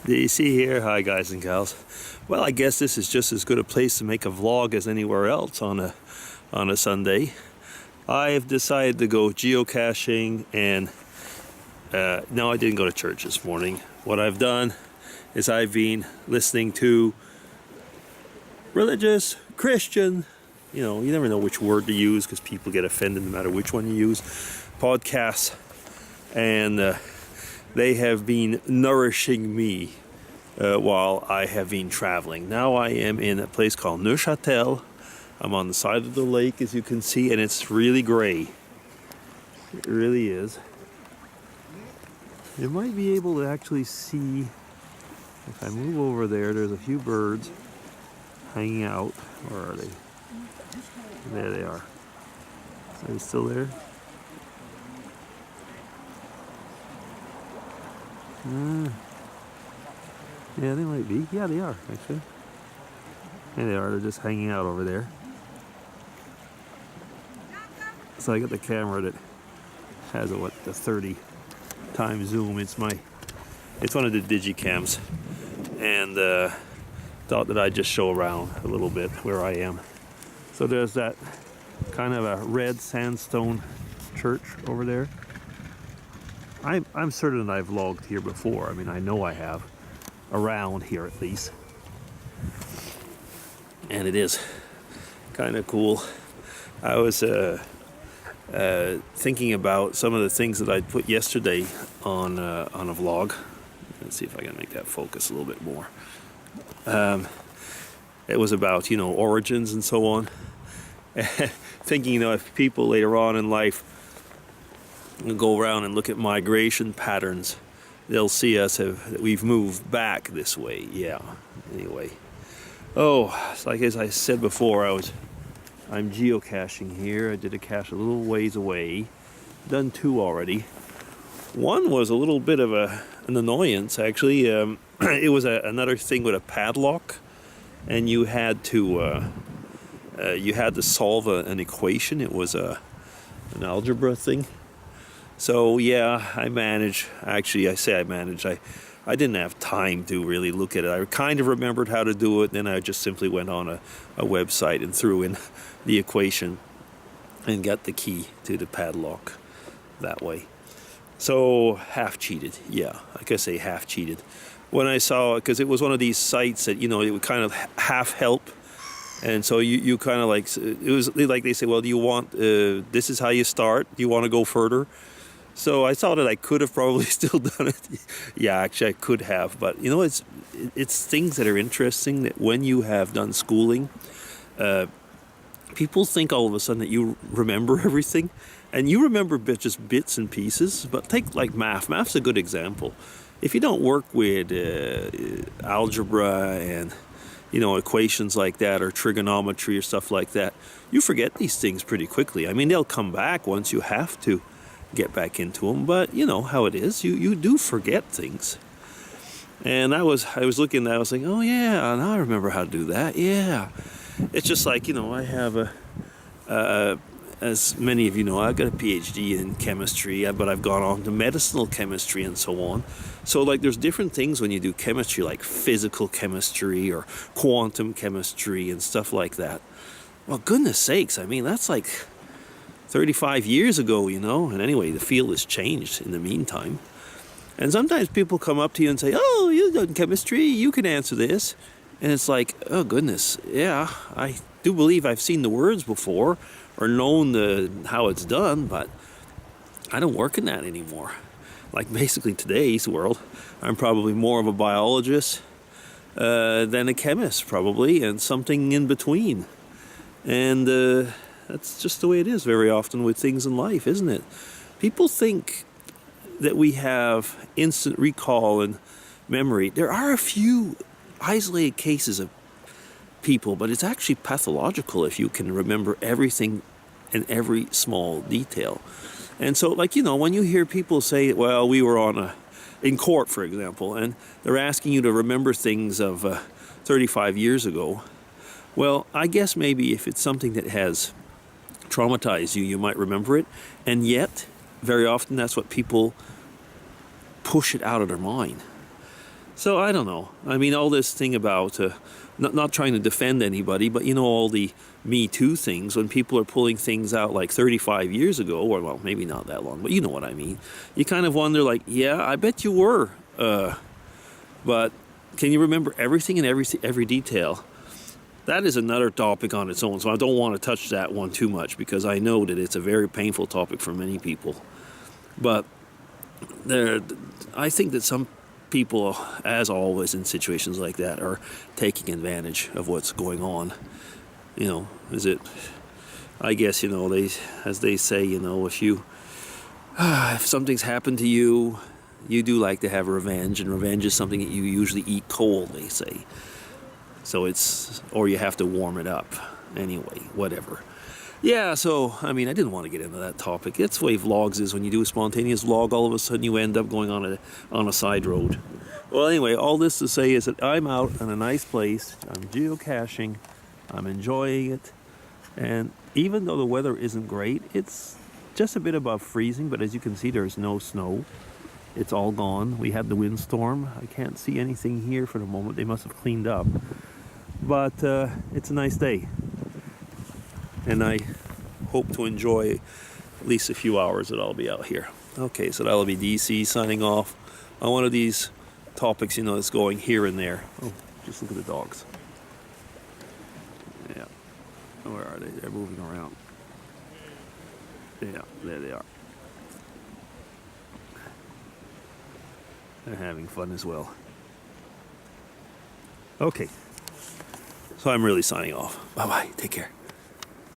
Do you see here? Hi guys and gals. Well, I guess this is just as good a place to make a vlog as anywhere else on a Sunday. I've decided to go geocaching, and no, I didn't go to church this morning. What I've done is I've been listening to religious, Christian, you never know which word to use because people get offended no matter which one you use, podcasts, and they have been nourishing me while I have been traveling. Now I am in a place called Neuchâtel. I'm on the side of the lake, as you can see, and it's really gray. It really is. You might be able to actually see, if I move over there, there's a few birds hanging out. Where are they? There they are. Are they still there? Yeah, they might be. Yeah, they are, actually. There they are. They're just hanging out over there. So I got the camera that has the 30 times zoom. It's one of the digicams, and thought that I'd just show around a little bit where I am. So there's that kind of a red sandstone church over there. I'm certain I've vlogged here before. I mean, I know I have, around here at least. And it is kind of cool. I was thinking about some of the things that I put yesterday on a vlog. Let's see if I can make that focus a little bit more. It was about, origins and so on. Thinking, if people later on in life go around and look at migration patterns, they'll see that we've moved back this way. Yeah. Anyway. Oh, it's like as I said before, I'm geocaching here. I did a cache a little ways away. Done 2 already. One was a little bit of an annoyance, actually. It was another thing with a padlock, and you had to solve an equation. It was an algebra thing. So yeah, I managed. Actually, I say I managed. I didn't have time to really look at it. I kind of remembered how to do it, then I just simply went on a website and threw in the equation and got the key to the padlock that way. So half cheated. Yeah, I can say half cheated. When I saw it, because it was one of these sites that, it would kind of half help. And so you kind of like, it was like they say, well, do you want, this is how you start. Do you want to go further? So I thought that I could have probably still done it. Yeah, actually I could have. But, it's things that are interesting that when you have done schooling, people think all of a sudden that you remember everything. And you remember just bits and pieces. But take like math. Math's a good example. If you don't work with algebra and equations like that, or trigonometry or stuff like that, you forget these things pretty quickly. I mean, they'll come back once you have to get back into them, but you know how it is. You do forget things. And I was looking at that, I was like, oh yeah, now I remember how to do that. Yeah. It's just like, I have as many of you know, I've got a PhD in chemistry, but I've gone on to medicinal chemistry and so on. So like there's different things when you do chemistry, like physical chemistry or quantum chemistry and stuff like that. Well, goodness sakes, I mean, that's like 35 years ago, and anyway, the field has changed in the meantime. And sometimes people come up to you and say, oh, you've done chemistry, you can answer this. And it's like, oh goodness, yeah, I do believe I've seen the words before or known how it's done, but I don't work in that anymore. Like basically today's world, I'm probably more of a biologist than a chemist probably, and something in between. And that's just the way it is very often with things in life, isn't it? People think that we have instant recall and memory. There are a few isolated cases of people, but it's actually pathological if you can remember everything and every small detail. And so, like, when you hear people say, well, we were in court, for example, and they're asking you to remember things of 35 years ago. Well, I guess maybe if it's something that has traumatized you, you might remember it. And yet, very often that's what people push it out of their mind. So I don't know. I mean, all this thing about not trying to defend anybody, but you know, all the Me Too things, when people are pulling things out like 35 years ago, or well, maybe not that long, but you know what I mean. You kind of wonder, like, yeah, I bet you were, but can you remember everything and every detail? That is another topic on its own, so I don't want to touch that one too much because I know that it's a very painful topic for many people. But I think that some people, as always in situations like that, are taking advantage of what's going on. You know, I guess, you know, as they say, you know, if something's happened to you, you do like to have revenge, and revenge is something that you usually eat cold, they say. So or you have to warm it up. Anyway, whatever. Yeah, so, I mean, I didn't want to get into that topic. That's the way vlogs is. When you do a spontaneous vlog, all of a sudden you end up going on a side road. Well, anyway, all this to say is that I'm out in a nice place. I'm geocaching. I'm enjoying it. And even though the weather isn't great, it's just a bit above freezing. But as you can see, there's no snow. It's all gone. We had the windstorm. I can't see anything here for the moment. They must have cleaned up. But it's a nice day. And I hope to enjoy at least a few hours that I'll be out here. Okay, so that'll be DC signing off on one of these topics, you know, that's going here and there. Oh, just look at the dogs. Yeah. Where are they? They're moving around. Yeah, there they are. They're having fun as well. Okay. So I'm really signing off. Bye-bye. Take care.